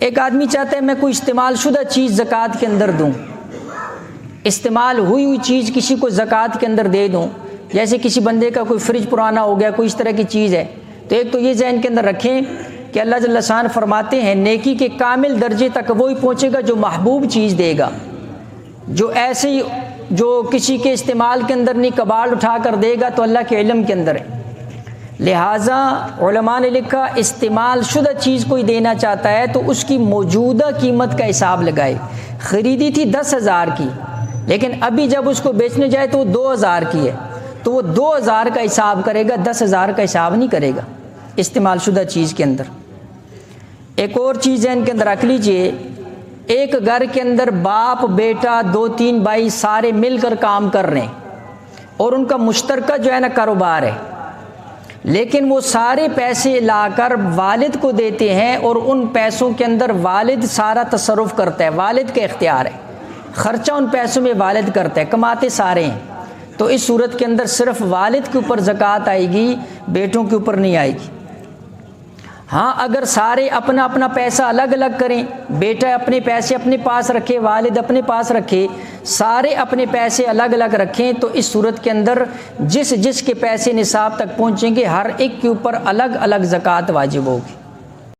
ایک آدمی چاہتا ہے میں کوئی استعمال شدہ چیز زکوٰۃ کے اندر دوں، استعمال ہوئی چیز کسی کو زکوٰۃ کے اندر دے دوں، جیسے کسی بندے کا کوئی فریج پرانا ہو گیا، کوئی اس طرح کی چیز ہے، تو ایک تو یہ ذہن کے اندر رکھیں کہ اللہ جل شان فرماتے ہیں نیکی کے کامل درجے تک وہی پہنچے گا جو محبوب چیز دے گا، جو ایسے ہی جو کسی کے استعمال کے اندر نہیں کباڑ اٹھا کر دے گا تو اللہ کے علم کے اندر ہے۔ لہٰذا علماء نے لکھا استعمال شدہ چیز کوئی دینا چاہتا ہے تو اس کی موجودہ قیمت کا حساب لگائے۔ خریدی تھی 10,000 کی، لیکن ابھی جب اس کو بیچنے جائے تو وہ 2,000 کی ہے، تو وہ 2,000 کا حساب کرے گا، 10,000 کا حساب نہیں کرے گا استعمال شدہ چیز کے اندر۔ ایک اور چیز ذہن کے اندر رکھ لیجئے، ایک گھر کے اندر باپ بیٹا 2-3 بھائی سارے مل کر کام کر رہے ہیں اور ان کا مشترکہ جو ہے نا کاروبار ہے، لیکن وہ سارے پیسے لا کر والد کو دیتے ہیں اور ان پیسوں کے اندر والد سارا تصرف کرتا ہے، والد کا اختیار ہے، خرچہ ان پیسوں میں والد کرتا ہے، کماتے سارے ہیں، تو اس صورت کے اندر صرف والد کے اوپر زکوٰۃ آئے گی، بیٹوں کے اوپر نہیں آئے گی۔ ہاں اگر سارے اپنا اپنا پیسہ الگ الگ کریں، بیٹا اپنے پیسے اپنے پاس رکھے، والد اپنے پاس رکھے، سارے اپنے پیسے الگ الگ رکھیں، تو اس صورت کے اندر جس کے پیسے نصاب تک پہنچیں گے ہر ایک کے اوپر الگ الگ زکوٰۃ واجب ہوگی۔